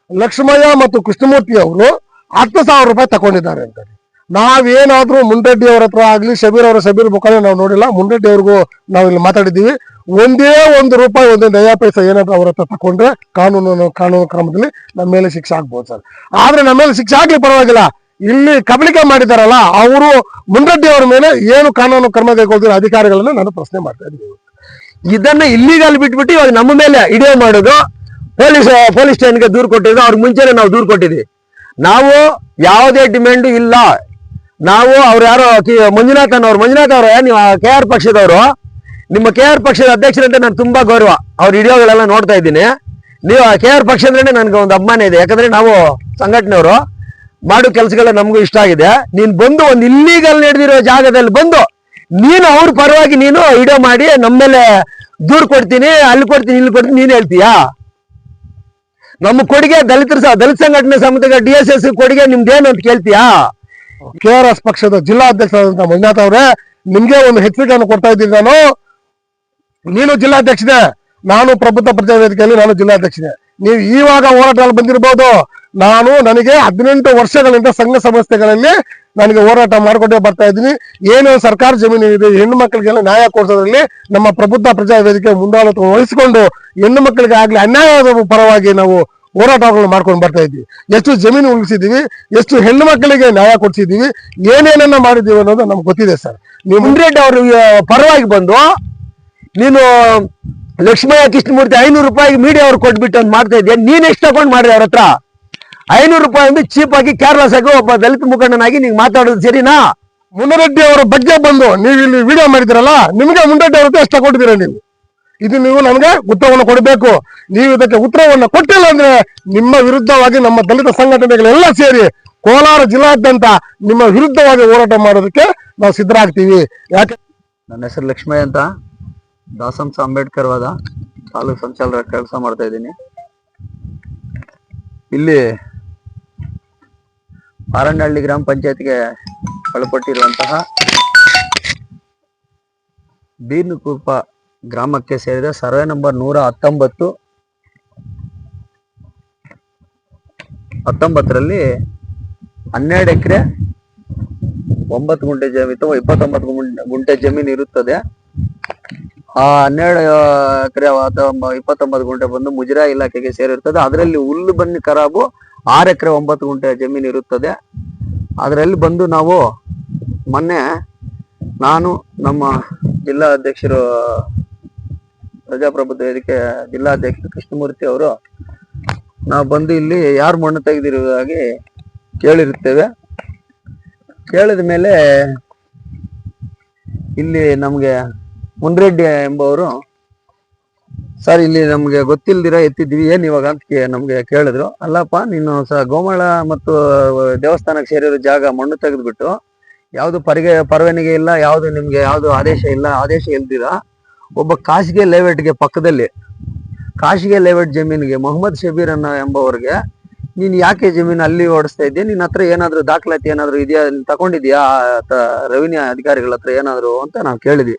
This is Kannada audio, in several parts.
ಲಕ್ಷ್ಮಯ್ಯ ಮತ್ತು ಕೃಷ್ಣಮೂರ್ತಿ ಅವರು 10,000 ರೂಪಾಯಿ ತಗೊಂಡಿದ್ದಾರೆ ಅಂತ. ನಾವೇನಾದ್ರೂ ಮುಂಡ್ರೆಡ್ಡಿ ಅವ್ರ ಹತ್ರ ಆಗ್ಲಿ, ಶಬೀರ್ ಮುಖಾಂತರ ನಾವು ನೋಡಿಲ್ಲ. ಮುಂಡ್ರೆಡ್ಡಿ ಅವ್ರಿಗೂ ನಾವು ಇಲ್ಲಿ ಮಾತಾಡಿದ್ದೀವಿ. ಒಂದೇ ₹1 ಒಂದೇ ನಯಾ ಪೈಸಾ ಏನಾದ್ರೂ ಅವ್ರ ಹತ್ರ ತಕೊಂಡ್ರೆ ಕಾನೂನು ಕ್ರಮದಲ್ಲಿ ನಮ್ಮ ಮೇಲೆ ಶಿಕ್ಷೆ ಆಗ್ಬೋದು ಸರ್. ಆದ್ರೆ ನಮ್ಮ ಮೇಲೆ ಶಿಕ್ಷೆ ಆಗ್ಲಿ ಪರವಾಗಿಲ್ಲ. ಇಲ್ಲಿ ಕಬಳಿಕೆ ಮಾಡಿದಾರಲ್ಲ ಅವರು ಮುಂಡ್ರೆಡ್ಡಿ ಅವರ ಮೇಲೆ ಏನು ಕಾನೂನು ಕ್ರಮ ಕೈಗೊಳ್ಳಿರೋ ಅಧಿಕಾರಿಗಳನ್ನ ನಾನು ಪ್ರಶ್ನೆ ಮಾಡ್ತಾ ಇದ್ದೀನಿ. ಇದನ್ನ ಇಲ್ಲಿಗಲ್ ಬಿಟ್ಬಿಟ್ಟು ಇವಾಗ ನಮ್ಮ ಮೇಲೆ ಇಡೇ ಮಾಡೋದು. ಪೊಲೀಸ್ ಸ್ಟೇಷನ್ಗೆ ದೂರು ಕೊಟ್ಟಿದ್ದು, ಅವ್ರ ಮುಂಚೆನೆ ನಾವು ದೂರು ಕೊಟ್ಟಿದ್ವಿ. ನಾವು ಯಾವುದೇ ಡಿಮ್ಯಾಂಡ್ ಇಲ್ಲ. ನಾವು ಅವ್ರು ಯಾರೋ ಮಂಜುನಾಥ್ ಅವರೇ, ನೀವು KR ಪಕ್ಷದವರು, ನಿಮ್ಮ KR ಪಕ್ಷದ ಅಧ್ಯಕ್ಷರಂತೆ ನಾನು ತುಂಬಾ ಗೌರವ. ಅವ್ರ ವಿಡಿಯೋಗಳೆಲ್ಲ ನೋಡ್ತಾ ಇದ್ದೀನಿ. ನೀವು KR ಪಕ್ಷ ಅಂದ್ರೆ ನನ್ಗೆ ಒಂದು ಅಭಿಮಾನ ಇದೆ. ಯಾಕಂದ್ರೆ ನಾವು ಸಂಘಟನೆಯವರು ಮಾಡೋ ಕೆಲಸಗಳ ನಮಗೂ ಇಷ್ಟ ಆಗಿದೆ. ನೀನ್ ಬಂದು ಒಂದು ಇಲ್ಲಿಗಲ್ ನಡೆದಿರೋ ಜಾಗದಲ್ಲಿ ಬಂದು ನೀನು ಅವ್ರ ಪರವಾಗಿ ನೀನು ವಿಡಿಯೋ ಮಾಡಿ ನಮ್ಮ ಮೇಲೆ ದೂರು ಕೊಡ್ತೀನಿ, ಅಲ್ಲಿ ಕೊಡ್ತೀನಿ, ಇಲ್ಲಿ ಕೊಡ್ತೀನಿ ನೀನ್ ಹೇಳ್ತೀಯಾ? ನಮ್ಮ ಕೊಡುಗೆ ದಲಿತ ಸಂಘಟನೆ ಸಮಿತಿಗೆ DSS ಕೊಡುಗೆ ನಿಮ್ದೇನು ಅಂತ ಕೇಳ್ತೀಯಾ? KRS ಪಕ್ಷದ ಜಿಲ್ಲಾ ಅಧ್ಯಕ್ಷರಾದಂತ ಮಂಜುನಾಥ್ ಅವರೇ, ನಿಮ್ಗೆ ಒಂದು ಎಚ್ಚರಿಕೆಯನ್ನು ಕೊಡ್ತಾ ಇದ್ದೀನಿ. ನೀನು ಜಿಲ್ಲಾಧ್ಯಕ್ಷನೇ, ನಾನು ಪ್ರಬುದ್ಧ ಪ್ರಜಾ ವೇದಿಕೆಯಲ್ಲಿ ನಾನು ಜಿಲ್ಲಾಧ್ಯಕ್ಷನೇ. ನೀವು ಇವಾಗ ಹೋರಾಟದಲ್ಲಿ ಬಂದಿರಬಹುದು. ನನಗೆ 18 ವರ್ಷಗಳಿಂದ ಸಂಘ ಸಂಸ್ಥೆಗಳಲ್ಲಿ ನನಗೆ ಹೋರಾಟ ಮಾಡಿಕೊಂಡೇ ಬರ್ತಾ ಇದ್ದೀನಿ. ಏನು ಸರ್ಕಾರ ಜಮೀನು ಇದೆ, ಹೆಣ್ಣು ಮಕ್ಕಳಿಗೆಲ್ಲ ನ್ಯಾಯ ಕೊಡಿಸೋದ್ರಲ್ಲಿ ನಮ್ಮ ಪ್ರಬುದ್ಧ ಪ್ರಜಾ ವೇದಿಕೆ ಮುಂದಾಳತ್ವ ವಹಿಸಿಕೊಂಡು ಹೆಣ್ಣು ಮಕ್ಕಳಿಗೆ ಆಗ್ಲಿ ಅನ್ಯಾಯದ ಪರವಾಗಿ ನಾವು ಹೋರಾಟಗಳನ್ನು ಮಾಡ್ಕೊಂಡು ಬರ್ತಾ ಇದ್ವಿ. ಎಷ್ಟು ಜಮೀನು ಉಳಿಸಿದೀವಿ, ಎಷ್ಟು ಹೆಣ್ಣು ಮಕ್ಕಳಿಗೆ ನ್ಯಾಯ ಕೊಡಿಸಿದೀವಿ, ಏನೇನನ್ನ ಮಾಡಿದೀವಿ ಅನ್ನೋದು ನಮ್ಗೆ ಗೊತ್ತಿದೆ ಸರ್. ನೀವು ಮುಂಡ್ರೆಡ್ಡಿ ಅವ್ರ ಪರವಾಗಿ ಬಂದು ನೀನು ಲಕ್ಷ್ಮಯ್ಯ ಕೃಷ್ಣಮೂರ್ತಿ 500 ರೂಪಾಯಿಗೆ ಮೀಡಿಯಾ ಅವ್ರು ಕೊಟ್ಬಿಟ್ಟು ಅಂತ ಮಾಡ್ತಾ ಇದ್ದೆ. ನೀನ್ ಎಷ್ಟು ತಗೊಂಡ್ ಮಾಡಿದೆ ಅವ್ರ ಹತ್ರ? 500 ರೂಪಾಯಿ ಅಂದ್ರೆ ಚೀಪ್ ಆಗಿ ಕೇರ್ಲೆಸ್ ಆಗಿ ಒಬ್ಬ ದಲಿತ ಮುಖಂಡನಾಗಿ ನೀವು ಮಾತಾಡೋದು ಸರಿನಾ? ಮುಂಡ್ರೆಡ್ಡಿ ಅವರ ಬಗ್ಗೆ ಬಂದು ನೀವು ಇಲ್ಲಿ ವಿಡಿಯೋ ಮಾಡಿದಿರಲ್ಲ, ನಿಮಗೆ ಮುಂಡ್ರೆಡ್ಡಿ ಅವ್ರ ಎಷ್ಟು ಕೊಟ್ಟಿದ್ದೀರಾ ನೀವು? ಇದು ನೀವು ನಮಗೆ ಉತ್ತರವನ್ನು ಕೊಡಬೇಕು. ನೀವು ಇದಕ್ಕೆ ಉತ್ತರವನ್ನು ಕೊಟ್ಟಿಲ್ಲ ಅಂದ್ರೆ ನಿಮ್ಮ ವಿರುದ್ಧವಾಗಿ ನಮ್ಮ ದಲಿತ ಸಂಘಟನೆಗಳೆಲ್ಲ ಸೇರಿ ಕೋಲಾರ ಜಿಲ್ಲಾದ್ಯಂತ ನಿಮ್ಮ ವಿರುದ್ಧವಾಗಿ ಹೋರಾಟ ಮಾಡೋದಕ್ಕೆ ನಾವು ಸಿದ್ಧರಾಗ್ತೀವಿ. ಯಾಕೆ? ನನ್ನ ಹೆಸರು ಲಕ್ಷ್ಮಯ್ಯ ಅಂತ, ದಾಸಂಸ ಅಂಬೇಡ್ಕರ್ ವಾದ ತಾಲೂಕು ಸಂಚಾಲಕ ಕೆಲಸ ಮಾಡ್ತಾ ಇದ್ದೀನಿ. ಇಲ್ಲಿ ಹಾರನಹಳ್ಳಿ ಗ್ರಾಮ ಪಂಚಾಯತ್ಗೆ ಒಳಪಟ್ಟಿರುವಂತಹ ಬೀರ್ನಕುಪ್ಪ ಗ್ರಾಮಕ್ಕೆ ಸೇರಿದ ಸರ್ವೆ ನಂಬರ್ 119ರಲ್ಲಿ 12 ಎಕರೆ 9 ಗುಂಟೆ ಜಮೀನು ಅಥವಾ 29 ಗುಂಟೆ ಜಮೀನು ಇರುತ್ತದೆ. ಆ 12 ಎಕರೆ ಅಥವಾ 29 ಗುಂಟೆ ಬಂದು ಮುಜರಾಯಿ ಇಲಾಖೆಗೆ ಸೇರಿರುತ್ತದೆ. ಅದರಲ್ಲಿ ಹುಲ್ಲು ಬನ್ನಿ ಖರಾಬು 6 ಎಕರೆ 9 ಗುಂಟೆ ಜಮೀನು ಇರುತ್ತದೆ. ಅದರಲ್ಲಿ ಬಂದು ನಾವು ಮೊನ್ನೆ ನಾನು ನಮ್ಮ ಜಿಲ್ಲಾ ಅಧ್ಯಕ್ಷರು ಪ್ರಜಾಪ್ರಭುತ್ವ ವೇದಿಕೆ ಜಿಲ್ಲಾಧ್ಯಕ್ಷರು ಕೃಷ್ಣಮೂರ್ತಿ ಅವರು ನಾವು ಬಂದು ಇಲ್ಲಿ ಯಾರು ಮಣ್ಣು ತೆಗೆದಿರುವುದಾಗಿ ಕೇಳಿರುತ್ತೇವೆ. ಕೇಳಿದ ಮೇಲೆ ಇಲ್ಲಿ ನಮಗೆ ಮುಂಡ್ರೆಡ್ಡಿ ಎಂಬವರು ಸರ್ ಇಲ್ಲಿ ನಮ್ಗೆ ಗೊತ್ತಿಲ್ದಿರ ಎತ್ತಿದ್ವಿ ಏನ್ ಇವಾಗ ಅಂತ ನಮ್ಗೆ ಕೇಳಿದ್ರು. ಅಲ್ಲಪ್ಪ ನೀನು ಗೋಮಾಳ ಮತ್ತು ದೇವಸ್ಥಾನಕ್ಕೆ ಸೇರಿರೋ ಜಾಗ ಮಣ್ಣು ತೆಗೆದ್ಬಿಟ್ಟು ಯಾವ್ದು ಪರವಾನಗಿ ಇಲ್ಲ, ಯಾವ್ದು ನಿಮ್ಗೆ ಯಾವ್ದು ಆದೇಶ ಇಲ್ಲ, ಆದೇಶ ಇಲ್ದಿರ ಒಬ್ಬ ಖಾಸಗಿ ಲೇಔಟ್ಗೆ ಪಕ್ಕದಲ್ಲಿ ಖಾಸಗಿ ಲೇಔಟ್ ಜಮೀನಿಗೆ ಮೊಹಮ್ಮದ್ ಶಬೀರ್ ಎಂಬವ್ರಿಗೆ ನೀನ್ ಯಾಕೆ ಜಮೀನು ಅಲ್ಲಿ ಓಡಿಸ್ತಾ ಇದ್ದೀಯ? ನಿನ್ನ ಹತ್ರ ಏನಾದ್ರು ದಾಖಲಾತಿ ಏನಾದ್ರು ಇದೆಯಾ, ತಗೊಂಡಿದ್ಯಾ ರೆವಿನ್ಯೂ ಅಧಿಕಾರಿಗಳ ಹತ್ರ ಏನಾದ್ರು ಅಂತ ನಾವು ಕೇಳಿದ್ವಿ.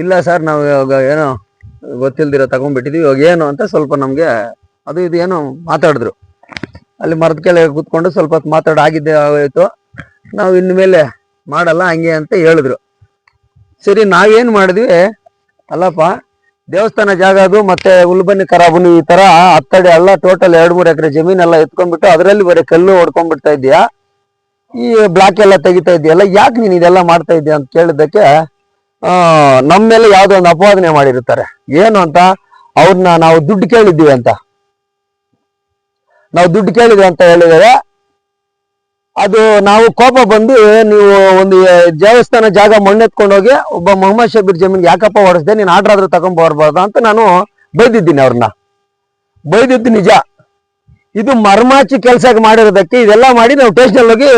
ಇಲ್ಲ ಸರ್ ನಾವು ಇವಾಗ ಏನೋ ಗೊತ್ತಿಲ್ದಿರ ತಗೊಂಡ್ಬಿಟ್ಟಿದ್ವಿ, ಇವಾಗ ಏನು ಅಂತ ಸ್ವಲ್ಪ ನಮ್ಗೆ ಅದು ಇದು ಏನೋ ಮಾತಾಡಿದ್ರು. ಅಲ್ಲಿ ಮರದ ಕೆಳಗೆ ಕೂತ್ಕೊಂಡು ಸ್ವಲ್ಪ ಹೊತ್ತು ಮಾತಾಡಾಗಿದ್ದೆ ಆಗೋಯ್ತು. ನಾವು ಇನ್ಮೇಲೆ ಮಾಡಲ್ಲ ಹಂಗೆ ಅಂತ ಹೇಳಿದ್ರು. ಸರಿ ನಾವೇನ್ ಮಾಡಿದ್ವಿ, ಅಲ್ಲಪ್ಪ ದೇವಸ್ಥಾನ ಜಾಗ ಅದು ಮತ್ತೆ ಹುಲ್ಬನ್ನಿ ಖರಾಬುನಿ ಈ ತರ ಹತ್ತಡಿ ಎಲ್ಲ ಟೋಟಲ್ 2-3 ಎಕರೆ ಜಮೀನೆಲ್ಲ ಎತ್ಕೊಂಡ್ಬಿಟ್ಟು ಅದರಲ್ಲಿ ಬರೀ ಕಲ್ಲು ಹೊಡ್ಕೊಂಡ್ಬಿಡ್ತಾ ಇದ್ದೀಯಾ, ಈ ಬ್ಲಾಕ್ ಎಲ್ಲ ತೆಗಿತಾ ಇದೆಯಲ್ಲ, ಯಾಕೆ ನೀನ್ ಇದೆಲ್ಲ ಮಾಡ್ತಾ ಇದ್ದೀಯ ಅಂತ ಕೇಳಿದ್ದಕ್ಕೆ ನಮ್ಮ ಮೇಲೆ ಯಾವ್ದೋ ಒಂದು ಅಪವಾದನೆ ಮಾಡಿರ್ತಾರೆ. ಏನು ಅಂತ, ಅವ್ರನ್ನ ನಾವು ದುಡ್ಡು ಕೇಳಿದ್ದೀವಿ ಅಂತ ಹೇಳಿದರೆ ಅದು ನಾವು ಕೋಪ ಬಂದು ನೀವು ಒಂದು ದೇವಸ್ಥಾನ ಜಾಗ ಮಣ್ಣೆತ್ಕೊಂಡೋಗಿ ಒಬ್ಬ ಮೊಹಮ್ಮದ್ ಶಬೀರ್ ಜಮೀನ್ಗೆ ಯಾಕಪ್ಪ ಹೊಡೆಸ್ದೆ, ನೀನು ಆರ್ಡರ್ ಆದ್ರೂ ತಗೊಂಡ್ಬರ್ಬಾರ್ದು ಅಂತ ನಾನು ಬೈದಿದ್ದೀನಿ. ಅವ್ರನ್ನ ಬೈದಿದ್ದು ನಿಜ. ಇದು ಮರ್ಮಾಚಿ ಕೆಲಸ ಮಾಡಿರೋದಕ್ಕೆ ಇದೆಲ್ಲ ಮಾಡಿ ನಾವು ಸ್ಟೇಷನ್ ಹೋಗಿ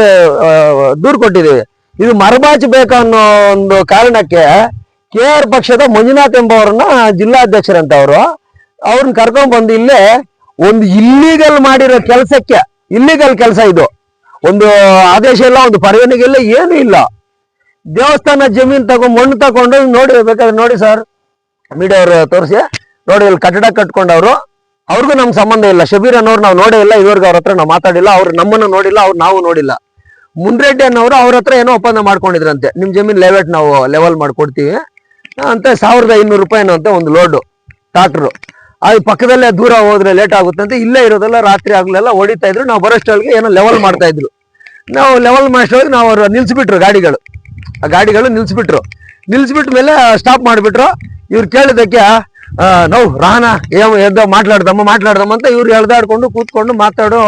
ದೂರು ಕೊಟ್ಟಿದ್ದೀವಿ. ಇದು ಮರ್ಮಾಚಿ ಬೇಕು ಅನ್ನೋ ಒಂದು ಕಾರಣಕ್ಕೆ KR ಪಕ್ಷದ ಮಂಜುನಾಥ್ ಎಂಬವ್ರನ್ನ ಜಿಲ್ಲಾಧ್ಯಕ್ಷರಂತ ಅವ್ರನ್ನ ಕರ್ಕೊಂಡ್ ಬಂದು ಇಲ್ಲೇ ಒಂದು ಇಲ್ಲಿಗಲ್ ಮಾಡಿರೋ ಕೆಲಸಕ್ಕೆ, ಇಲ್ಲಿಗಲ್ ಕೆಲಸ ಇದು, ಒಂದು ಆದೇಶ ಇಲ್ಲ, ಒಂದು ಪರವಾನಗಿ ಇಲ್ಲ, ಏನು ಇಲ್ಲ. ದೇವಸ್ಥಾನ ಜಮೀನ್ ಮಣ್ಣು ತಗೊಂಡು ನೋಡಿ, ಬೇಕಾದ್ರೆ ನೋಡಿ ಸರ್, ಮೀಡಿಯಾ ಅವರು ತೋರಿಸಿ ನೋಡಿ, ಇಲ್ಲಿ ಕಟ್ಟಡ ಕಟ್ಕೊಂಡವ್ರು ಅವ್ರಿಗೂ ನಮ್ ಸಂಬಂಧ ಇಲ್ಲ. ಶಬೀರ್ ಅನ್ನೋರು ನಾವು ನೋಡೇ ಇಲ್ಲ, ಇದುವರೆಗೂ ಅವ್ರ ಹತ್ರ ನಾವು ಮಾತಾಡಿಲ್ಲ, ಅವ್ರು ನಮ್ಮನ್ನು ನೋಡಿಲ್ಲ, ಅವ್ರು ನಾವು ನೋಡಿಲ್ಲ. ಮುನ್ರೆಡ್ಡಿ ಅನ್ನೋರು ಅವ್ರ ಹತ್ರ ಏನೋ ಒಪ್ಪಂದ ಮಾಡ್ಕೊಂಡಿದ್ರಂತೆ, ನಿಮ್ ಜಮೀನ್ ನಾವು ಲೆವೆಲ್ ಮಾಡ್ಕೊಡ್ತೀವಿ ಅಂತ 1500 ರೂಪಾಯಿನೋ ಅಂತ ಒಂದು ಲೋಡು ಟ್ರಾಕ್ಟರ್. ಅದು ಪಕ್ಕದಲ್ಲೇ ದೂರ ಹೋದ್ರೆ ಲೇಟ್ ಆಗುತ್ತೆ ಅಂತ ಇಲ್ಲೇ ಇರೋದೆಲ್ಲ ರಾತ್ರಿ ಆಗ್ಲೆಲ್ಲ ಹೊಡಿತಾ ಇದ್ರು. ನಾವು ಬರೋಷ್ಟೊಳಗೆ ಏನೋ ಲೆವೆಲ್ ಮಾಡ್ತಾ ಇದ್ರು. ನಾವು ಲೆವೆಲ್ ಮಾಡೋಷ್ಟೊಳಗೆ ನಾವು ಅವ್ರು ನಿಲ್ಸ್ಬಿಟ್ರು ಗಾಡಿಗಳು. ಆ ಗಾಡಿಗಳು ನಿಲ್ಸ್ಬಿಟ್ಟ ಮೇಲೆ ಸ್ಟಾಪ್ ಮಾಡಿಬಿಟ್ರು. ಇವ್ರು ಕೇಳಿದಕ್ಕೆ ನಾವು ರಾಣ ಎದ್ದ ಮಾట్లాಡ್ದಮ್ಮ ಅಂತ ಇವ್ರು ಎಳ್ದಾಡ್ಕೊಂಡು ಕೂತ್ಕೊಂಡು ಮಾತಾಡೋ,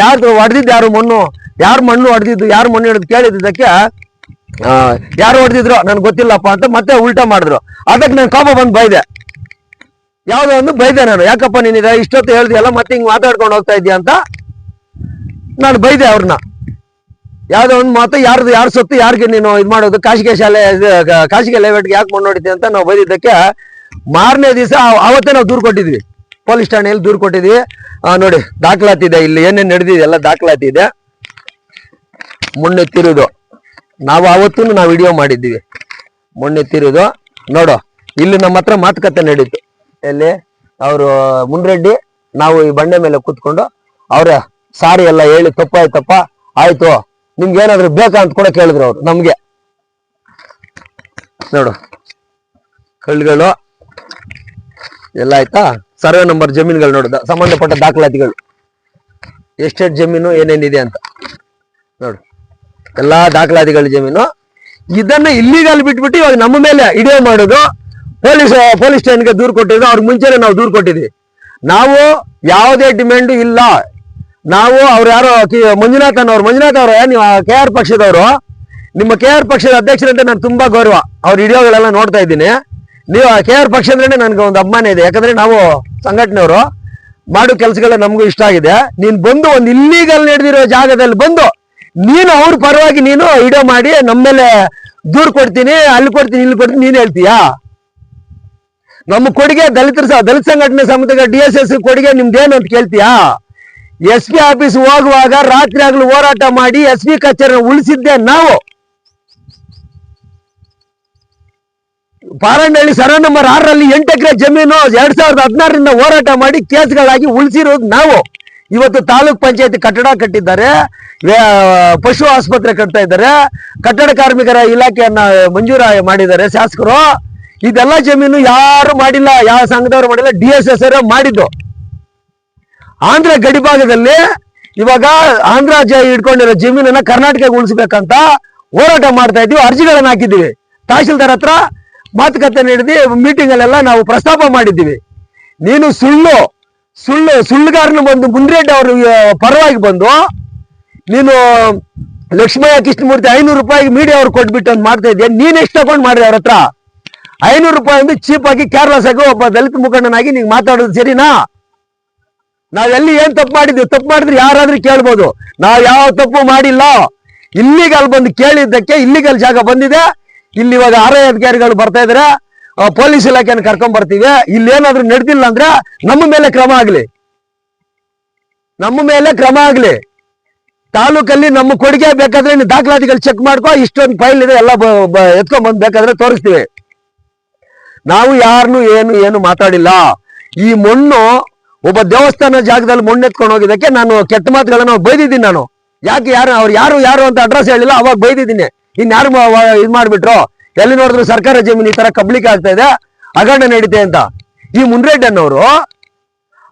ಯಾರು ಹೊಡೆದಿದ್ದು ಯಾರು ಮಣ್ಣು ಹೊಡೆದಿದ್ದು ಯಾರು ಮಣ್ಣು ಹಿಡಿದು ಕೇಳಿದ್ದಕ್ಕೆ ಯಾರು ಹೊಡೆದಿದ್ರು ನನ್ಗೆ ಗೊತ್ತಿಲ್ಲಪ್ಪ ಅಂತ ಮತ್ತೆ ಉಲ್ಟಾ ಮಾಡಿದ್ರು. ಅದಕ್ಕೆ ನಾನು ಕೋಪ ಬಂದು ಬೈದೆ, ಯಾವ್ದೋ ಒಂದು ಬೈದೆ ನಾನು. ಯಾಕಪ್ಪ ನೀನಿದೆ ಇಷ್ಟೊತ್ತು ಹೇಳ್ದಿಯಲ್ಲ ಮತ್ತೆ ಹಿಂಗ್ ಮಾತಾಡ್ಕೊಂಡು ಹೋಗ್ತಾ ಇದೀಯ ಅಂತ ನಾನು ಬೈದೆ ಅವ್ರನ್ನ. ಯಾವ್ದೋ ಒಂದು ಮಾತು ಯಾರು ಸೊತ್ತು ಯಾರಿಗೆ ನೀನು ಇದು ಮಾಡೋದು, ಖಾಸಗಿ ಲೇಔಟ್ಗೆ ಯಾಕೆ ಮಣ್ಣು ಹೊಡಿತೀಯ ಅಂತ ನಾವು ಬೈದಿದ್ದಕ್ಕೆ ಮಾರನೇ ದಿವಸ ಅವತ್ತೇ ನಾವು ದೂರು ಕೊಟ್ಟಿದ್ವಿ, ಪೊಲೀಸ್ ಠಾಣೆಯಲ್ಲಿ ದೂರು ಕೊಟ್ಟಿದ್ವಿ. ನೋಡಿ ದಾಖಲಾತಿದೆ, ಇಲ್ಲಿ ಏನೇನು ನಡೆದಿದೆ ಎಲ್ಲ ದಾಖಲಾತಿದೆ. ಮುನ್ನೆತ್ತಿರೋದು ನಾವು ಅವತ್ತೂ ನಾವು ವಿಡಿಯೋ ಮಾಡಿದ್ದೀವಿ. ಮುನ್ನೆತ್ತಿರೋದು ನೋಡು, ಇಲ್ಲಿ ನಮ್ಮ ಹತ್ರ ಮಾತುಕತೆ ನಡೀತು. ಎಲ್ಲಿ ಅವರು ಮುನ್ರೆಡ್ಡಿ ನಾವು ಈ ಬಂಡೆ ಮೇಲೆ ಕೂತ್ಕೊಂಡು ಅವ್ರ ಸಾರಿ ಎಲ್ಲ ಹೇಳಿ ತಪ್ಪಾಯ್ತಪ್ಪ ಆಯ್ತು ನಿಮ್ಗೆ ಏನಾದ್ರು ಬೇಕಾ ಅಂತ ಕೂಡ ಕೇಳಿದ್ರು ಅವ್ರು ನಮ್ಗೆ. ನೋಡು ಕಳ್ಳುಗಳು ಎಲ್ಲ ಆಯ್ತಾ, ಸರ್ವೆ ನಂಬರ್ ಜಮೀನುಗಳು ನೋಡು, ಸಂಬಂಧಪಟ್ಟ ದಾಖಲಾತಿಗಳು, ಎಷ್ಟೆಷ್ಟು ಜಮೀನು ಏನೇನಿದೆ ಅಂತ ನೋಡು, ಎಲ್ಲಾ ದಾಖಲಾತಿಗಳ ಜಮೀನು. ಇದನ್ನ ಇಲ್ಲಿಗಲ್ ಬಿಟ್ಬಿಟ್ಟು ಇವಾಗ ನಮ್ಮ ಮೇಲೆ ವಿಡಿಯೋ ಮಾಡೋದು, ಪೊಲೀಸ್ ಸ್ಟೇಷನ್ಗೆ ದೂರು ಕೊಟ್ಟಿದ್ದು. ಅವ್ರ ಮುಂಚೆನೆ ನಾವು ದೂರು ಕೊಟ್ಟಿದ್ವಿ. ನಾವು ಯಾವುದೇ ಡಿಮ್ಯಾಂಡ್ ಇಲ್ಲ. ನಾವು ಅವ್ರು ಯಾರೋ ಮಂಜುನಾಥ್ ಅವ್ರು ನೀವು KR ಪಕ್ಷದವರು, ನಿಮ್ಮ KR ಪಕ್ಷದ ಅಧ್ಯಕ್ಷರಂತೆ ನಾನು ತುಂಬಾ ಗೌರವ. ಅವ್ರ ವಿಡಿಯೋಗಳೆಲ್ಲ ನೋಡ್ತಾ ಇದ್ದೀನಿ. ನೀವು KR ಪಕ್ಷ ಅಂದ್ರೆ ನನ್ಗೆ ಒಂದು ಅಭಿಮಾನ ಇದೆ. ಯಾಕಂದ್ರೆ ನಾವು ಸಂಘಟನೆಯವರು ಮಾಡೋ ಕೆಲಸಗಳ ನಮಗೂ ಇಷ್ಟ ಆಗಿದೆ. ನೀನ್ ಬಂದು ಒಂದು ಇಲ್ಲಿಗಲ್ ನಡೆದಿರೋ ಜಾಗದಲ್ಲಿ ಬಂದು ನೀನು ಅವ್ರ ಪರವಾಗಿ ನೀನು ವಿಡಿಯೋ ಮಾಡಿ ನಮ್ಮ ಮೇಲೆ ದೂರು ಕೊಡ್ತೀನಿ, ಅಲ್ಲಿ ಕೊಡ್ತೀನಿ, ಇಲ್ಲಿ ಕೊಡ್ತೀನಿ ನೀನ್ ಹೇಳ್ತೀಯಾ? ನಮ್ಮ ಕೊಡುಗೆ ದಲಿತ ಸಂಘಟನೆ ಸಮಿತಿಗೆ DSS ಕೊಡುಗೆ ನಿಮ್ದೇನು ಅಂತ ಕೇಳ್ತೀಯಾ? SP ಆಫೀಸ್ ಹೋಗುವಾಗ ರಾತ್ರಿ ಆಗ್ಲೂ ಹೋರಾಟ ಮಾಡಿ SP ಕಚೇರಿ ಉಳಿಸಿದ್ದೆ ನಾವು. ಪಾರಂಡಳ್ಳಿ ಸರ್ವೆ ನಂಬರ್ 6ರಲ್ಲಿ 8 ಎಕರೆ ಜಮೀನು 2016ರಿಂದ ಹೋರಾಟ ಮಾಡಿ ಕೇಸ್ಗಳಾಗಿ ಉಳಿಸಿರೋದು ನಾವು. ಇವತ್ತು ತಾಲೂಕ್ ಪಂಚಾಯತಿ ಕಟ್ಟಡ ಕಟ್ಟಿದ್ದಾರೆ, ಪಶು ಆಸ್ಪತ್ರೆ ಕಟ್ತಾ ಇದ್ದಾರೆ, ಕಟ್ಟಡ ಕಾರ್ಮಿಕರ ಇಲಾಖೆಯನ್ನ ಮಂಜೂರು ಮಾಡಿದ್ದಾರೆ ಶಾಸಕರು. ಇದೆಲ್ಲ ಜಮೀನು ಯಾರು ಮಾಡಿಲ್ಲ, ಯಾವ ಸಂಘದವರು ಮಾಡಿಲ್ಲ, DSS ಮಾಡಿದ್ದು. ಆಂಧ್ರ ಗಡಿ ಭಾಗದಲ್ಲಿ ಇವಾಗ ಆಂಧ್ರ ಹಿಡ್ಕೊಂಡಿರೋ ಜಮೀನನ್ನ ಕರ್ನಾಟಕಕ್ಕೆ ಉಳಿಸ್ಬೇಕಂತ ಹೋರಾಟ ಮಾಡ್ತಾ ಇದ್ವಿ, ಅರ್ಜಿಗಳನ್ನ ಹಾಕಿದ್ದೀವಿ. ತಹಶೀಲ್ದಾರ್ ಹತ್ರ ಮಾತುಕತೆ ನಡೆದಿ ಮೀಟಿಂಗ್ ಅಲ್ಲೆಲ್ಲ ನಾವು ಪ್ರಸ್ತಾಪ ಮಾಡಿದ್ದೀವಿ. ನೀನು ಸುಳ್ಳುಗಾರನ ಬಂದು ಮುನ್ರೆಡ್ಡಿ ಅವರು ಪರವಾಗಿ ಬಂದು ನೀನು ಲಕ್ಷ್ಮಯ್ಯ ಕೃಷ್ಣಮೂರ್ತಿ 500 ರೂಪಾಯಿಗೆ ಮೀಡಿಯಾ ಅವ್ರು ಕೊಟ್ಬಿಟ್ಟು ಅಂತ ಮಾಡ್ತಾ ಇದ್ದೀಯ. ನೀನ್ ಎಷ್ಟು ತಗೊಂಡ್ ಮಾಡ್ರಿ ಅವ್ರ ಹತ್ರ? 500 ರೂಪಾಯಿ ಅಂದ್ರೆ ಚೀಪ್ ಆಗಿ ಕೇರ್ಲೆಸ್ ಆಗಿ ಒಬ್ಬ ದಲಿತ ಮುಖಂಡನಾಗಿ ನೀವ್ ಮಾತಾಡೋದು ಸರಿನಾ? ನಾವೆಲ್ಲಿ ಏನ್ ತಪ್ಪು ಮಾಡಿದ್ವಿ? ತಪ್ಪು ಮಾಡಿದ್ರೆ ಯಾರಾದ್ರೂ ಕೇಳ್ಬೋದು. ನಾವ್ ಯಾವ ತಪ್ಪು ಮಾಡಿಲ್ಲ. ಇಲ್ಲಿಗಲ್ ಬಂದು ಕೇಳಿದ್ದಕ್ಕೆ ಇಲ್ಲಿಗಲ್ ಜಾಗ ಬಂದಿದೆ. ಇಲ್ಲಿ ಇವಾಗ RI ಅಧಿಕಾರಿಗಳು ಬರ್ತಾ ಇದಾರೆ, ಪೊಲೀಸ್ ಇಲಾಖೆಯನ್ನು ಕರ್ಕೊಂಡ್ ಬರ್ತೀವಿ. ಇಲ್ಲಿ ಏನಾದ್ರೂ ನಡೆದಿಲ್ಲ ಅಂದ್ರೆ ನಮ್ಮ ಮೇಲೆ ಕ್ರಮ ಆಗ್ಲಿ. ತಾಲೂಕಲ್ಲಿ ನಮ್ಮ ಕೊಡುಗೆ ಬೇಕಾದ್ರೆ ನೀನು ದಾಖಲಾತಿಗಳು ಚೆಕ್ ಮಾಡ್ಕೋ, ಇಷ್ಟೊಂದು ಫೈಲ್ ಇದೆ ಎಲ್ಲ ಎತ್ಕೊಂಡ್ ಬಂದ್ ಬೇಕಾದ್ರೆ ತೋರಿಸ್ತೀವಿ. ನಾವು ಯಾರನ್ನು ಏನು ಮಾತಾಡಿಲ್ಲ. ಈ ಮಣ್ಣು ಒಬ್ಬ ದೇವಸ್ಥಾನ ಜಾಗದಲ್ಲಿ ಮಣ್ಣು ಎತ್ಕೊಂಡು ಹೋಗಿದ್ದಕ್ಕೆ ನಾನು ಕೆಟ್ಟ ಮಾತುಗಳನ್ನ ಬೈದಿದ್ದೀನಿ. ನಾನು ಯಾಕೆ ಅವ್ರು ಯಾರು ಅಂತ ಅಡ್ರೆಸ್ ಹೇಳಿಲ್ಲ, ಅವಾಗ ಬೈದಿದ್ದೀನಿ. ಇನ್ಯಾರು ಇದ್ ಮಾಡ್ಬಿಟ್ರು, ಎಲ್ಲಿ ನೋಡಿದ್ರು ಸರ್ಕಾರ ಜಮೀನು ಈ ತರ ಕಬ್ಲಿಕೆ ಆಗ್ತಾ ಇದೆ, ಹಗರಣ ನಡೀತೆ ಅಂತ. ಈ ಮುನ್ರೆಡ್ಡಿ ಅನ್ನೋರು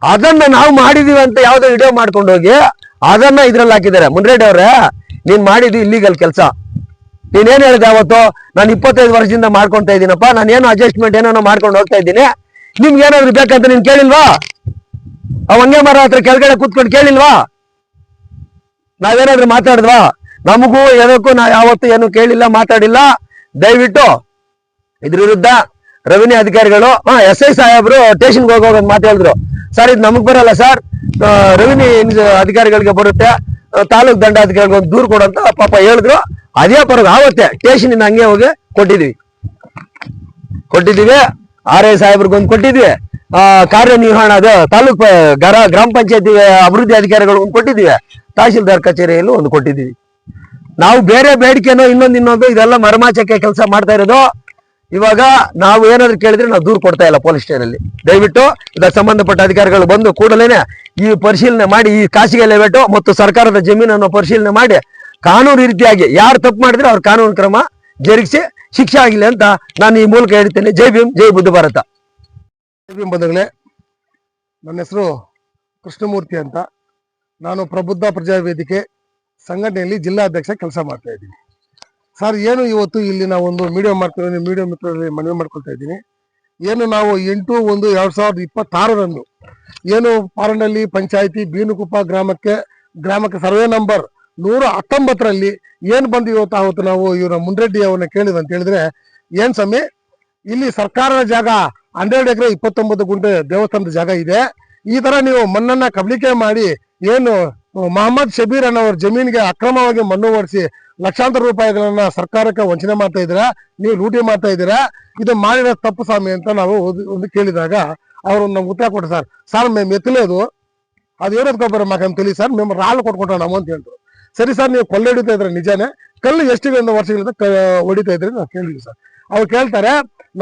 ಅದನ್ನ ನಾವು ಮಾಡಿದೀವಿ ಅಂತ ಯಾವ್ದೋ ವಿಡಿಯೋ ಮಾಡ್ಕೊಂಡು ಹೋಗಿ ಅದನ್ನ ಇದ್ರಲ್ಲಿ ಹಾಕಿದ್ದಾರೆ. ಮುನ್ರೆಡ್ಡಿ ಅವ್ರೆ, ನೀನ್ ಮಾಡಿದ್ದು ಇಲ್ಲಿಗಲ್ ಕೆಲಸ. ನೀನೇನ್ ಹೇಳಿದೆ ಅವತ್ತು? ನಾನು 25 ವರ್ಷದಿಂದ ಮಾಡ್ಕೊಂತ ಇದ್ದೀನಪ್ಪ, ನಾನೇನು ಅಡ್ಜಸ್ಟ್ಮೆಂಟ್ ಏನೋ ಮಾಡ್ಕೊಂಡು ಹೋಗ್ತಾ ಇದ್ದೀನಿ, ನಿಮ್ಗೆ ಏನಾದ್ರು ಬೇಕಂತ ನೀನ್ ಕೇಳಿಲ್ವಾ? ಹಂಗೆ ಮರ ಹತ್ರ ಕೆಳಗಡೆ ಕೂತ್ಕೊಂಡು ಕೇಳಿಲ್ವಾ? ನಾವೇನಾದ್ರೂ ಮಾತಾಡಿದ್ವಾ? ನಮಗೂ ಎದಕ್ಕೂ ನಾ ಯಾವತ್ತು ಏನು ಕೇಳಿಲ್ಲ, ಮಾತಾಡಿಲ್ಲ. ದಯವಿಟ್ಟು ಇದ್ರ ವಿರುದ್ಧ ರೆವಿನ್ಯೂ ಅಧಿಕಾರಿಗಳು SI ಸಾಹೇಬ್ರು ಸ್ಟೇಷನ್ಗೆ ಹೋಗೋದು ಮಾತಾಡಿದ್ರು. ಸರ್ ಇದು ನಮಗ್ ಬರಲ್ಲ ಸರ್, ರೆವಿನ್ಯೂ ಅಧಿಕಾರಿಗಳಿಗೆ ಬರುತ್ತೆ, ತಾಲೂಕ್ ದಂಡಾಧಿಕಾರಿಗಳಿಗೆ ಒಂದು ದೂರು ಕೊಡಂತ ಪಾಪ ಹೇಳಿದ್ರು. ಅದೇ ಪರವಾಗಿ ಆವತ್ತೆ ಸ್ಟೇಷನ್ ಹಂಗೆ ಹೋಗಿ ಕೊಟ್ಟಿದ್ವಿ. RI ಸಾಹೇಬ್ರಿಗೊಂದು ಕೊಟ್ಟಿದ್ವಿ, ಕಾರ್ಯನಿರ್ವಹಣಾ ತಾಲೂಕ್ ಗ್ರಾಮ ಪಂಚಾಯತಿ ಅಭಿವೃದ್ಧಿ ಅಧಿಕಾರಿಗಳು ಒಂದು ಕೊಟ್ಟಿದ್ವಿ, ತಹಶೀಲ್ದಾರ್ ಕಚೇರಿಯಲ್ಲೂ ಒಂದು ಕೊಟ್ಟಿದ್ವಿ. ನಾವು ಬೇರೆ ಬೇಡಿಕೆನೋ ಇನ್ನೊಂದು ಇದೆಲ್ಲ ಮರಮಾಚಕ್ಕೆ ಕೆಲಸ ಮಾಡ್ತಾ ಇರೋದು. ಇವಾಗ ನಾವು ಏನಾದ್ರು ಕೇಳಿದ್ರೆ ನಾವು ದೂರು ಕೊಡ್ತಾ ಇಲ್ಲ ಪೊಲೀಸ್ ಸ್ಟೇಷನ್ ಅಲ್ಲಿ. ದಯವಿಟ್ಟು ಇದಕ್ಕೆ ಸಂಬಂಧಪಟ್ಟ ಅಧಿಕಾರಿಗಳು ಬಂದು ಕೂಡಲೇನೆ ಈ ಪರಿಶೀಲನೆ ಮಾಡಿ, ಈ ಖಾಸಗಿ ಲೇಔಟ್ ಮತ್ತು ಸರ್ಕಾರದ ಜಮೀನನ್ನು ಪರಿಶೀಲನೆ ಮಾಡಿ ಕಾನೂನು ರೀತಿಯಾಗಿ ಯಾರು ತಪ್ಪು ಮಾಡಿದ್ರೆ ಅವ್ರ ಕಾನೂನು ಕ್ರಮ ಜರುಗಿಸಿ ಶಿಕ್ಷೆ ಆಗಿಲ್ಲ ಅಂತ ನಾನು ಈ ಮೂಲಕ ಹೇಳ್ತೇನೆ. ಜೈ ಭೀಮ್, ಜೈ ಬುದ್ಧ ಭಾರತ. ಜೈ ಭೀಮ್ ಬಂಧುಗಳೇ, ನನ್ನ ಹೆಸರು ಕೃಷ್ಣಮೂರ್ತಿ ಅಂತ. ನಾನು ಪ್ರಬುದ್ಧ ಪ್ರಜಾವೇದಿಕೆ ಸಂಘಟನೆಯಲ್ಲಿ ಜಿಲ್ಲಾಧ್ಯಕ್ಷ ಕೆಲಸ ಮಾಡ್ತಾ ಇದ್ದೀನಿ. ಸರ್, ಏನು ಇವತ್ತು ಇಲ್ಲಿ ನಾವು ಒಂದು ಮೀಡಿಯಾ ಮಾಡ್ತೀವಿ, ಮೀಡಿಯಾ ಮಿತ್ರರಲ್ಲಿ ಮನವಿ ಮಾಡ್ಕೊಳ್ತಾ ಇದ್ದೀನಿ. ಏನು ನಾವು 8/1/2026 ಏನು ಪಾರನಹಳ್ಳಿ ಪಂಚಾಯಿತಿ ಬೀನುಗುಪ್ಪ ಗ್ರಾಮಕ್ಕೆ ಸರ್ವೆ ನಂಬರ್ 119ರಲ್ಲಿ ಏನ್ ಬಂದು ಇವತ್ತು ನಾವು ಇವರ ಮುನ್ರೆಡ್ಡಿ ಅವನ್ನ ಕೇಳಿದ್ವಿ ಅಂತ ಹೇಳಿದ್ರೆ, ಏನ್ ಸಮಯ ಇಲ್ಲಿ ಸರ್ಕಾರದ ಜಾಗ 12 ಎಕರೆ 29 ಗುಂಟೆ ದೇವಸ್ಥಾನದ ಜಾಗ ಇದೆ. ಈ ತರ ನೀವು ಮಣ್ಣನ್ನ ಕಬಳಿಕೆ ಮಾಡಿ ಏನು ಮೊಹಮ್ಮದ್ ಶಬೀರ್ ಅನ್ನೋರ ಜಮೀನಿಗೆ ಅಕ್ರಮವಾಗಿ ಮಣ್ಣು ಹೊಡಿಸಿ ಲಕ್ಷಾಂತರ ರೂಪಾಯಿಗಳನ್ನ ಸರ್ಕಾರಕ್ಕೆ ವಂಚನೆ ಮಾಡ್ತಾ ಇದ್ದೀರಾ, ನೀವು ಲೂಟಿ ಮಾಡ್ತಾ ಇದ್ದೀರಾ, ಇದು ಮಾಡಿರೋ ತಪ್ಪು ಸ್ವಾಮಿ ಅಂತ ನಾವು ಒಂದು ಕೇಳಿದಾಗ ಅವರು ನಮ್ಗೆ ಉತ್ತರ ಕೊಟ್ಟರು. ಸರ್ మేము ಎತ್ತలేదు, ಅದು ಏನೋದ್ಕೊಬ್ಬರ ಮಾಕಂತ ತಿಳಿ ಸರ್, మేము ರಾళ్ళు ಕೊಟ್ಕೊಟ್ಟೋಣ ನಾವು ಅಂತ ಹೇಳಿದ್ರು. ಸರಿ ಸರ್, ನೀವು ಕೊಲ್ಲೆ ಹೊಡಿತಾ ಇದ್ರೆ ನಿಜಾನೇ, ಕಲ್ಲು ಎಷ್ಟು ವರ್ಷಗಳಿಂದ ಹೊಡಿತಾ ಇದ್ರಿ ನಾವು ಕೇಳಿದ್ವಿ ಸರ್. ಅವ್ರು ಕೇಳ್ತಾರೆ,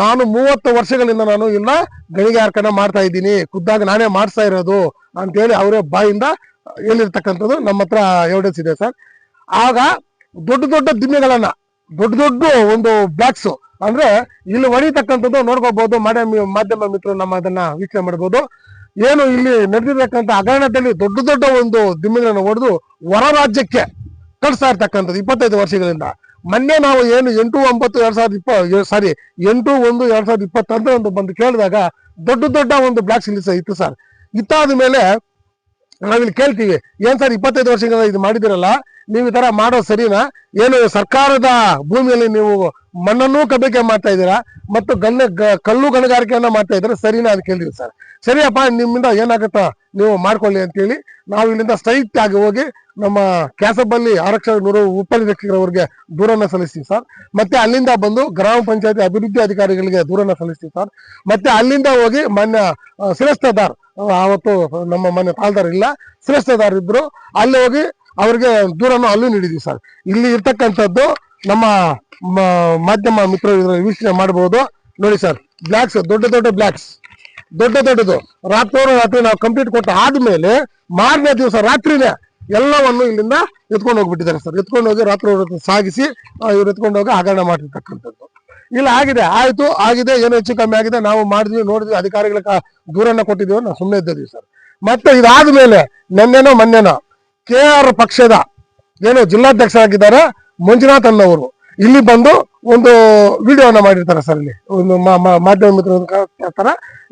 ನಾನು 30 ವರ್ಷಗಳಿಂದ ನಾನು ಇಲ್ಲ ಗಣಿಗಾರಿಕೆನ ಮಾಡ್ತಾ ಇದ್ದೀನಿ, ಖುದ್ದಾಗಿ ನಾನೇ ಮಾಡಿಸ್ತಾ ಇರೋದು ಅಂತೇಳಿ ಅವರೇ ಬಾಯಿಂದ ಹೇಳಿರ್ತಕ್ಕಂಥದ್ದು ನಮ್ಮ ಹತ್ರ ಎವಿಡೆನ್ಸ್ ಇದೆ ಸರ್. ಆಗ ದೊಡ್ಡ ದೊಡ್ಡ ದಿಮ್ಮೆಗಳನ್ನ ದೊಡ್ಡ ಒಂದು ಬ್ಲಾಕ್ಸ್ ಅಂದ್ರೆ ಇಲ್ಲಿ ಹೊಡಿತಕ್ಕಂಥದ್ದು ನೋಡ್ಕೋಬಹುದು. ಮಾಧ್ಯಮ ಮಿತ್ರರು ನಮ್ಮ ಅದನ್ನ ವೀಕ್ಷಣೆ ಮಾಡಬಹುದು. ಏನು ಇಲ್ಲಿ ನಡೆದಿರ್ತಕ್ಕಂಥ ಹಗರಣದಲ್ಲಿ ದೊಡ್ಡ ಒಂದು ದಿಮ್ಮೆಗಳನ್ನ ಹೊಡೆದು ಹೊರ ರಾಜ್ಯಕ್ಕೆ ಕಳಿಸ್ತಾ ಇರ್ತಕ್ಕಂಥದ್ದು 25 ವರ್ಷಗಳಿಂದ. ಮೊನ್ನೆ ನಾವು ಏನು 8/1/2020 ಅಂತ ಒಂದು ಬಂದು ಕೇಳಿದಾಗ ದೊಡ್ಡ ಒಂದು ಬ್ಲಾಕ್ಸ್ ಇಲ್ಲಿ ಇತ್ತು ಸರ್. ಇತ್ತಾದ ಮೇಲೆ ನಾವಿಲ್ಲಿ ಕೇಳ್ತೀವಿ, ಏನ್ ಸರ್ 25 ವರ್ಷಗಳಿಂದ ಇದು ಮಾಡಿದಿರಲ್ಲ, ನೀವು ಈ ತರ ಮಾಡೋ ಸರಿನಾ? ಏನು ಸರ್ಕಾರದ ಭೂಮಿಯಲ್ಲಿ ನೀವು ಮಣ್ಣನ್ನು ಕಬಳಿಕೆ ಮಾಡ್ತಾ ಇದ್ದೀರಾ ಮತ್ತು ಕಲ್ಲು ಗಣಿಗಾರಿಕೆಯನ್ನ ಮಾಡ್ತಾ ಇದ್ದೀರಾ, ಸರಿನಾ ಅಂತ ಕೇಳಿದ್ವಿ ಸರ್. ಸರಿಯಪ್ಪ, ನಿಮ್ಮಿಂದ ಏನಾಗುತ್ತಾ ನೀವು ಮಾಡ್ಕೊಳ್ಳಿ ಅಂತೇಳಿ ನಾವು ಇಲ್ಲಿಂದ ಸ್ಟ್ರೈಟ್ ಆಗಿ ಹೋಗಿ ನಮ್ಮ ಕ್ಯಾಸಬಲ್ಲಿ ಆರಕ್ಷಕ ಉಪನಿರೀಕ್ಷಕರವರಿಗೆ ದೂರನ್ನ ಸಲ್ಲಿಸ್ತೀವಿ ಸರ್. ಮತ್ತೆ ಅಲ್ಲಿಂದ ಬಂದು ಗ್ರಾಮ ಪಂಚಾಯತಿ ಅಭಿವೃದ್ಧಿ ಅಧಿಕಾರಿಗಳಿಗೆ ದೂರನ್ನ ಸಲ್ಲಿಸ್ತೀವಿ ಸರ್. ಮತ್ತೆ ಅಲ್ಲಿಂದ ಹೋಗಿ ಮಾನ್ಯ ಶ್ರೇಷ್ಠದಾರ್, ಅವತ್ತು ನಮ್ಮ ಮನೆ ತಾಲ್ದಾರ್ ಇಲ್ಲ, ಶ್ರೇಷ್ಠದಾರ್ ಇದ್ರು, ಅಲ್ಲಿ ಹೋಗಿ ಅವ್ರಿಗೆ ದೂರನ್ನು ಅಲ್ಲೂ ನೀಡಿದ್ವಿ ಸರ್. ಇಲ್ಲಿ ಇರ್ತಕ್ಕಂಥದ್ದು ನಮ್ಮ ಮಾಧ್ಯಮ ಮಿತ್ರರು ವೀಕ್ಷಣೆ ಮಾಡಬಹುದು. ನೋಡಿ ಸರ್, ಬ್ಲಾಕ್ಸ್ ದೊಡ್ಡ ಬ್ಲಾಕ್ಸ್ ದೊಡ್ಡದು ರಾತ್ರಿ ನಾವು ಕಂಪ್ಲೀಟ್ ಕೊಟ್ಟ ಆದ್ಮೇಲೆ ಮಾರನೇ ದಿವಸ ರಾತ್ರಿನೇ ಎಲ್ಲವನ್ನು ಇಲ್ಲಿಂದ ಎತ್ಕೊಂಡು ಹೋಗ್ಬಿಟ್ಟಿದ್ದಾರೆ ಸರ್. ಎತ್ಕೊಂಡು ಹೋಗಿ ರಾತ್ರಿ ಸಾಗಿಸಿ ಇವ್ರು ಎತ್ಕೊಂಡು ಹೋಗಿ ಹಗರಣ ಮಾಡಿರ್ತಕ್ಕಂಥದ್ದು ಇಲ್ಲ ಆಗಿದೆ, ಏನೋ ಹೆಚ್ಚು ಕಮ್ಮಿ ಆಗಿದೆ, ನಾವು ಮಾಡಿದ್ವಿ, ನೋಡಿದ್ವಿ, ಅಧಿಕಾರಿಗಳ ದೂರನ್ನ ಕೊಟ್ಟಿದ್ದೀವಿ, ನಾವು ಸುಮ್ಮನೆ ಇದ್ದೀವಿ ಸರ್. ಮತ್ತೆ ಇದಾದ್ಮೇಲೆ ಮೊನ್ನೆನೋ KR ಪಕ್ಷದ ಏನು ಜಿಲ್ಲಾಧ್ಯಕ್ಷರಾಗಿದ್ದಾರೆ ಮಂಜುನಾಥ್ ಅನ್ನೋರು ಇಲ್ಲಿ ಬಂದು ಒಂದು ವಿಡಿಯೋನ ಮಾಡಿರ್ತಾರೆ ಸರ್. ಇಲ್ಲಿ ಒಂದು ಮಾಧ್ಯಮ ಮಿತ್ರ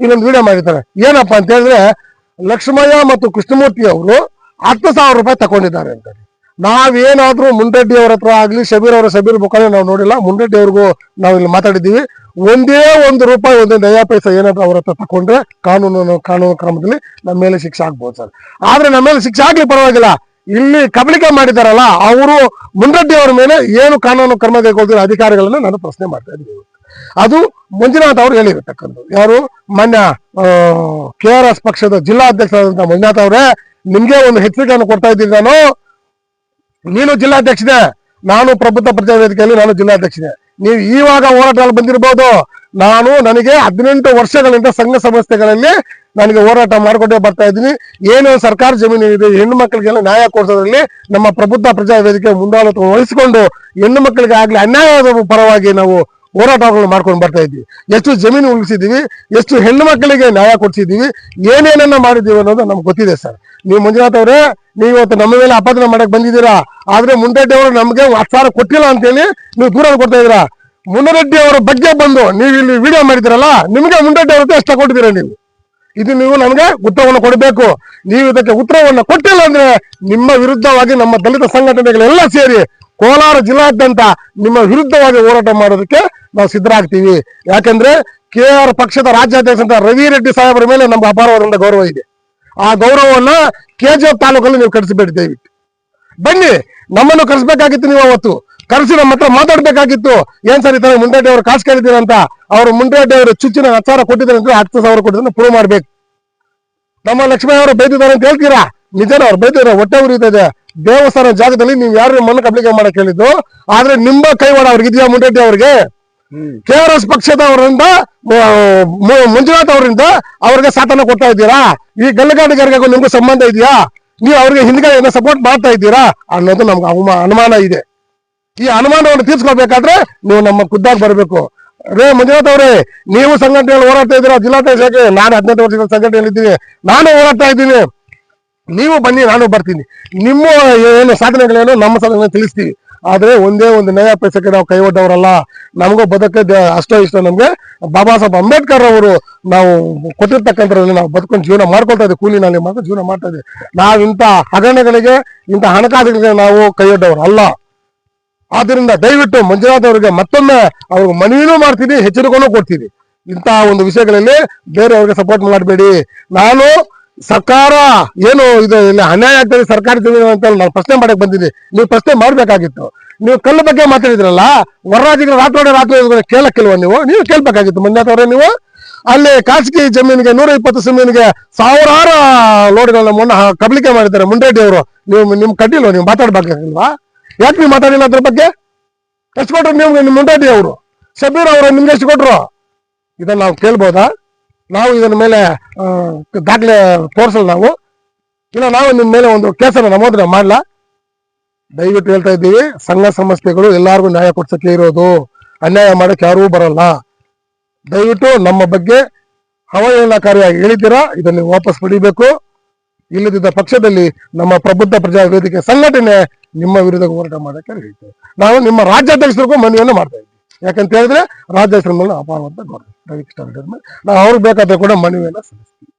ಇಲ್ಲೊಂದು ವಿಡಿಯೋ ಮಾಡಿರ್ತಾರೆ. ಏನಪ್ಪಾ ಅಂತ ಹೇಳಿದ್ರೆ, ಲಕ್ಷ್ಮಯ್ಯ ಮತ್ತು ಕೃಷ್ಣಮೂರ್ತಿ ಅವರು 10,000 ರೂಪಾಯಿ ತಗೊಂಡಿದ್ದಾರೆ ಅಂತ. ನಾವೇನಾದ್ರೂ ಮುನ್ರೆಡ್ಡಿ ಅವ್ರ ಹತ್ರ ಆಗ್ಲಿ, ಶಬೀರ್ ಮುಖಾನೆ ನಾವು ನೋಡಿಲ್ಲ. ಮುನ್ರೆಡ್ಡಿ ಅವ್ರಿಗೂ ನಾವು ಇಲ್ಲಿ ಮಾತಾಡಿದ್ದೀವಿ. ಒಂದೇ ₹1 ಒಂದೇ ನಯಾ ಪೈಸಾ ಏನಾದ್ರು ಅವ್ರ ಹತ್ರ ತಕೊಂಡ್ರೆ ಕಾನೂನು ಕ್ರಮದಲ್ಲಿ ನಮ್ಮ ಮೇಲೆ ಶಿಕ್ಷೆ ಆಗ್ಬೋದು ಸರ್. ಆದ್ರೆ ನಮ್ಮ ಮೇಲೆ ಶಿಕ್ಷೆ ಆಗ್ಲಿ ಪರವಾಗಿಲ್ಲ, ಇಲ್ಲಿ ಕಬಳಿಕೆ ಮಾಡಿದಾರಲ್ಲ ಅವರು ಮುನ್ರೆಡ್ಡಿ ಅವರ ಮೇಲೆ ಏನು ಕಾನೂನು ಕ್ರಮ ಕೈಗೊಳ್ತಿರೋ ಅಧಿಕಾರಿಗಳನ್ನ ನಾನು ಪ್ರಶ್ನೆ ಮಾಡ್ತಾ ಇದ್ದೀವಿ. ಅದು ಮಂಜುನಾಥ್ ಅವರು ಹೇಳಿರತಕ್ಕಂಥದ್ದು. ಯಾರು? ಮಾನ್ಯ KRS ಪಕ್ಷದ ಜಿಲ್ಲಾಧ್ಯಕ್ಷರಾದಂತಹ ಮಂಜುನಾಥ್ ಅವರೇ, ನಿಮ್ಗೆ ಒಂದು ಎಚ್ಚರಿಕೆಯನ್ನು ಕೊಡ್ತಾ ಇದ್ದೀನಿ. ನೀನು ಜಿಲ್ಲಾಧ್ಯಕ್ಷನೇ, ನಾನು ಪ್ರಬುದ್ಧ ಪ್ರಜಾವೇದಿಕೆಯಲ್ಲಿ ನಾನು ಜಿಲ್ಲಾಧ್ಯಕ್ಷನೇ. ನೀವು ಇವಾಗ ಹೋರಾಟದಲ್ಲಿ ಬಂದಿರಬಹುದು. ನನಗೆ 18 ವರ್ಷಗಳಿಂದ ಸಂಘ ಸಂಸ್ಥೆಗಳಲ್ಲಿ ನನಗೆ ಹೋರಾಟ ಮಾಡಿಕೊಂಡೇ ಬರ್ತಾ ಇದ್ದೀನಿ. ಏನು ಸರ್ಕಾರ ಜಮೀನು ಇದೆ, ಹೆಣ್ಣು ಮಕ್ಕಳಿಗೆಲ್ಲ ನ್ಯಾಯ ಕೊಡಿಸೋದ್ರಲ್ಲಿ ನಮ್ಮ ಪ್ರಬುದ್ಧ ಪ್ರಜಾವೇದಿಕೆ ಮುಂದಾಳತ್ವ ವಹಿಸಿಕೊಂಡು ಹೆಣ್ಣು ಮಕ್ಕಳಿಗೆ ಆಗ್ಲಿ ಅನ್ಯಾಯದ ಪರವಾಗಿ ನಾವು ಹೋರಾಟಗಳನ್ನು ಮಾಡ್ಕೊಂಡು ಬರ್ತಾ ಇದ್ವಿ. ಎಷ್ಟು ಜಮೀನು ಉಳಿಸಿದೀವಿ, ಎಷ್ಟು ಹೆಣ್ಣು ಮಕ್ಕಳಿಗೆ ನ್ಯಾಯ ಕೊಡಿಸಿದೀವಿ, ಏನೇನನ್ನ ಮಾಡಿದೀವಿ ಅನ್ನೋದು ನಮ್ಗೆ ಗೊತ್ತಿದೆ ಸರ್. ನೀವು ಮಂಜುನಾಥ್ ಅವರೇ, ನೀವು ಇವತ್ತು ನಮ್ಮ ಮೇಲೆ ಆಪಾದನೆ ಮಾಡಕ್ ಬಂದಿದ್ದೀರಾ. ಆದ್ರೆ ಮುನ್ರೆಡ್ಡಿ ಅವರು ನಮ್ಗೆ 10,000 ಕೊಟ್ಟಿಲ್ಲ ಅಂತೇಳಿ ನೀವು ದೂರ ಕೊಡ್ತಾ ಇದ್ದೀರಾ. ಮುನ್ರೆಡ್ಡಿ ಅವರ ಬಗ್ಗೆ ಬಂದು ನೀವು ಇಲ್ಲಿ ವಿಡಿಯೋ ಮಾಡಿದಿರಲ್ಲ, ನಿಮ್ಗೆ ಮುನ್ರೆಡ್ಡಿ ಅವ್ರ ಎಷ್ಟು ಕೊಟ್ಟಿದ್ದೀರಾ? ನೀವು ನಮ್ಗೆ ಉತ್ತರವನ್ನು ಕೊಡಬೇಕು. ನೀವು ಇದಕ್ಕೆ ಉತ್ತರವನ್ನು ಕೊಟ್ಟಿಲ್ಲ ಅಂದ್ರೆ ನಿಮ್ಮ ವಿರುದ್ಧವಾಗಿ ನಮ್ಮ ದಲಿತ ಸಂಘಟನೆಗಳೆಲ್ಲ ಸೇರಿ ಕೋಲಾರ ಜಿಲ್ಲಾದ್ಯಂತ ನಿಮ್ಮ ವಿರುದ್ಧವಾಗಿ ಹೋರಾಟ ಮಾಡೋದಕ್ಕೆ ನಾವು ಸಿದ್ಧರಾಗ್ತೀವಿ. ಯಾಕಂದ್ರೆ KR ಪಕ್ಷದ ರಾಜ್ಯಾಧ್ಯಕ್ಷ ರವಿ ರೆಡ್ಡಿ ಸಾಹೇಬರ ಮೇಲೆ ನಮ್ಗೆ ಅಪಾರವಾದ ಗೌರವ ಇದೆ. ಆ ಗೌರವವನ್ನ KGF ತಾಲೂಕಲ್ಲಿ ನೀವು ಕರೆಸಬೇಡಿ. ದಯವಿಟ್ಟು ಬನ್ನಿ, ನಮ್ಮನ್ನು ಕರೆಸಬೇಕಾಗಿತ್ತು. ನೀವು ಅವತ್ತು ಕರೆಸಿ ನಮ್ಮ ಹತ್ರ ಮಾತಾಡ್ಬೇಕಾಗಿತ್ತು. ಏನ್ ಸರ್ ಈ ತರ ಮುನ್ರೆಡ್ಡಿ ಅವರು ಕಾಸು ಕೇಳಿದ್ದೀರಂತ, ಅವರು ಮುನ್ರೆಡ್ಡಿ ಅವರು ಚುಚ್ಚಿನ 10,000 ಕೊಟ್ಟಿದ್ದಾರೆ ಅಂದ್ರೆ 10,000 ಕೊಟ್ಟಿದ್ರೆ ಪ್ರೂವ್ ಮಾಡ್ಬೇಕು. ನಮ್ಮ ಲಕ್ಷ್ಮಯ್ಯ ಅವರು ಬೈದಿದ್ದಾರೆ ಅಂತ ಹೇಳ್ತೀರಾ, ನಿಜನ ಅವ್ರು ಬೈದಿದ್ದಾರೆ, ಹೊಟ್ಟೆ ಉರಿತದೆ. ದೇವಸ್ಥಾನ ಜಾಗದಲ್ಲಿ ನೀವು ಯಾರು ಮಣ್ಣು ಕಬಳಿಕೆ ಮಾಡಕ್ ಹೇಳಿದ್ದು, ಆದ್ರೆ ನಿಮ್ಮ ಕೈವಾಡ ಅವ್ರಿಗೆ ಇದೆಯಾ? ಮುನ್ರೆಡ್ಡಿ ಅವ್ರಿಗೆ KRS ಪಕ್ಷದವರಿಂದ ಮಂಜುನಾಥ್ ಅವರಿಂದ ಅವ್ರಿಗೆ ಸಾಥನ ಕೊಡ್ತಾ ಇದ್ದೀರಾ? ಈ ಗಲ್ಲಗಾಡಿಗರಿಗೆ ನಿಮ್ಗೆ ಸಂಬಂಧ ಇದೆಯಾ? ನೀವು ಅವ್ರಿಗೆ ಹಿಂದ್ಗಡೆ ಸಪೋರ್ಟ್ ಮಾಡ್ತಾ ಇದ್ದೀರಾ ಅನ್ನೋದು ನಮ್ಗೆ ಅನುಮಾನ ಇದೆ. ಈ ಅನುಮಾನವನ್ನು ತೀರ್ಸ್ಕೊಳ್ಬೇಕಾದ್ರೆ ನೀವು ನಮ್ಮ ಖುದ್ದಾಗಿ ಬರಬೇಕು. ಮಂಜುನಾಥ್ ಅವರೇ, ನೀವು ಸಂಘಟನೆಯಲ್ಲಿ ಹೋರಾಡ್ತಾ ಇದ್ದೀರಾ, ಜಿಲ್ಲಾಧ್ಯಕ್ಷಕ್ಕೆ. ನಾನು 15 ವರ್ಷಗಳ ಸಂಘಟನೆಯಲ್ಲಿ ಇದ್ದೀನಿ, ನಾನು ಹೋರಾಡ್ತಾ ಇದ್ದೀನಿ. ನೀವು ಬನ್ನಿ, ನಾನು ಬರ್ತೀನಿ. ನಿಮ್ಮ ಏನು ಸಾಧನೆಗಳೇನು ನಮ್ಮ ಸಾಧನೆ ತಿಳಿಸ್ತೀವಿ. ಆದ್ರೆ ಒಂದೇ ಒಂದು ನಯ ಪೈಸಕ್ಕೆ ನಾವು ಕೈ ಒಡ್ಡವರಲ್ಲ. ನಮಗೂ ಬದುಕದ ಅಷ್ಟೋ ಇಷ್ಟ. ನಮ್ಗೆ ಬಾಬಾ ಸಾಹೇಬ್ ಅಂಬೇಡ್ಕರ್ ಅವರು ನಾವು ಕೊಟ್ಟಿರ್ತಕ್ಕಂಥದ್ರಲ್ಲಿ ನಾವು ಬದುಕೊಂಡು ಜೀವನ ಮಾಡ್ಕೊಳ್ತಾ ಇದ್ದೀವಿ. ಕೂಲಿನಲ್ಲಿ ಮಾತ್ರ ಜೀವನ ಮಾಡ್ತಾ ಇದ್ದೀವಿ. ನಾವು ಇಂಥ ಹಗರಣಗಳಿಗೆ, ಇಂಥ ಹಣಕಾಸುಗಳಿಗೆ ನಾವು ಕೈ ಒಡ್ಡವರು ಅಲ್ಲ. ಆದ್ರಿಂದ ದಯವಿಟ್ಟು ಮಂಜುನಾಥ್ ಅವರಿಗೆ ಮತ್ತೊಮ್ಮೆ ಅವ್ರಿಗೆ ಮನವಿನೂ ಮಾಡ್ತೀನಿ, ಎಚ್ಚರಿಕೆನೂ ಕೊಡ್ತೀನಿ. ಇಂತಹ ಒಂದು ವಿಷಯಗಳಲ್ಲಿ ಬೇರೆಯವ್ರಿಗೆ ಸಪೋರ್ಟ್ ಮಾಡಬೇಡಿ. ನಾನು ಸರ್ಕಾರ ಏನು ಇದು ಇಲ್ಲಿ ಅನ್ಯಾಯ ಆಗ್ತದೆ ಸರ್ಕಾರಿ ಜಮೀನು ಅಂತ ನಾನು ಪ್ರಶ್ನೆ ಮಾಡಕ್ ಬಂದಿದ್ದೀನಿ. ನೀವು ಪ್ರಶ್ನೆ ಮಾಡ್ಬೇಕಾಗಿತ್ತು. ನೀವು ಕಲ್ಲು ಬಗ್ಗೆ ಮಾತಾಡಿದ್ರಲ್ಲ, ಹೊರರಾಜ್ಯಗಳ ರಾತ್ರಿ ಕೇಳಕ್ಕಿಲ್ವ? ನೀವು ಕೇಳ್ಬೇಕಾಗಿತ್ತು ಮಂಜುನಾಥ್ ಅವರೇ. ನೀವು ಅಲ್ಲಿ ಖಾಸಗಿ ಜಮೀನಿಗೆ 120 ಜಮೀನಿಗೆ ಸಾವಿರಾರು ಲೋಡ್ಗಳನ್ನ ಮೊನ್ನೆ ಕಬಳಿಕೆ ಮಾಡಿದ್ದಾರೆ ಮುಂಡ್ರೆಡ್ಡಿ ಅವರು. ನಿಮ್ ಕಟ್ಟಿಲ್ವ? ನೀವು ಮಾತಾಡ್ಬೇಕಾಗಿಲ್ವಾ? ಯಾಕೆ ನೀವು ಮಾತಾಡಿಲ್ಲ ಅದ್ರ ಬಗ್ಗೆ? ಎಷ್ಟು ಕೊಟ್ರು ನಿಮ್ಗೆ ನಿಮ್ ಮುಂಡ್ರೆಡ್ಡಿ ಅವರು? ಶಬೀರ್ ಅವರು ನಿಮ್ಗೆ ಎಷ್ಟು ಕೊಟ್ರು? ಇದನ್ನ ನಾವು ಕೇಳ್ಬೋದಾ? ನಾವು ಇದರ ಮೇಲೆ ದಾಖಲೆ ತೋರಿಸಲ್ಲ ನಾವು? ಇಲ್ಲ ನಾವು ನಿಮ್ಮ ಮೇಲೆ ಒಂದು ಕೇಸನ್ನು ನಮೂದನೆ ಮಾಡ್ಲಾ? ದಯವಿಟ್ಟು ಹೇಳ್ತಾ ಇದ್ದೀವಿ, ಸಂಘ ಸಂಸ್ಥೆಗಳು ಎಲ್ಲಾರ್ಗು ನ್ಯಾಯ ಕೊಡ್ಸಕ್ಕೆ ಇರೋದು, ಅನ್ಯಾಯ ಮಾಡಕ್ಕೆ ಯಾರೂ ಬರಲ್ಲ. ದಯವಿಟ್ಟು ನಮ್ಮ ಬಗ್ಗೆ ಅವಹೇಳನಕಾರಿಯಾಗಿ ಹೇಳಿದ್ದೀರಾ, ಇದನ್ನು ವಾಪಸ್ ಪಡಿಬೇಕು. ಇಲ್ಲದಿದ್ದ ಪಕ್ಷದಲ್ಲಿ ನಮ್ಮ ಪ್ರಬುದ್ಧ ಪ್ರಜಾ ವೇದಿಕೆ ಸಂಘಟನೆ ನಿಮ್ಮ ವಿರುದ್ಧ ಹೋರಾಟ ಮಾಡಕ್ಕೆ ಹೇಳ್ತೇವೆ. ನಾವು ನಿಮ್ಮ ರಾಜ್ಯಾಧ್ಯಕ್ಷರಿಗೂ ಮನವಿಯನ್ನು ಮಾಡ್ತಾ ಇದ್ದೀವಿ. ಯಾಕಂತ ಹೇಳಿದ್ರೆ ರಾಜ್ಯಾಧ್ಯಕ್ಷರ ಮೇಲೆ ಅಪಾರವಾದ ಗೌರವ ರವಿಕೃಷ್ಣ ರೆಡ್ಡಿ ಮೇಲೆ ನಾವು ಅವ್ರಿಗೆ ಬೇಕಾದ್ರೆ ಕೂಡ ಮನವಿಯನ್ನ ಸಲ್ಲಿಸ್ತೀವಿ.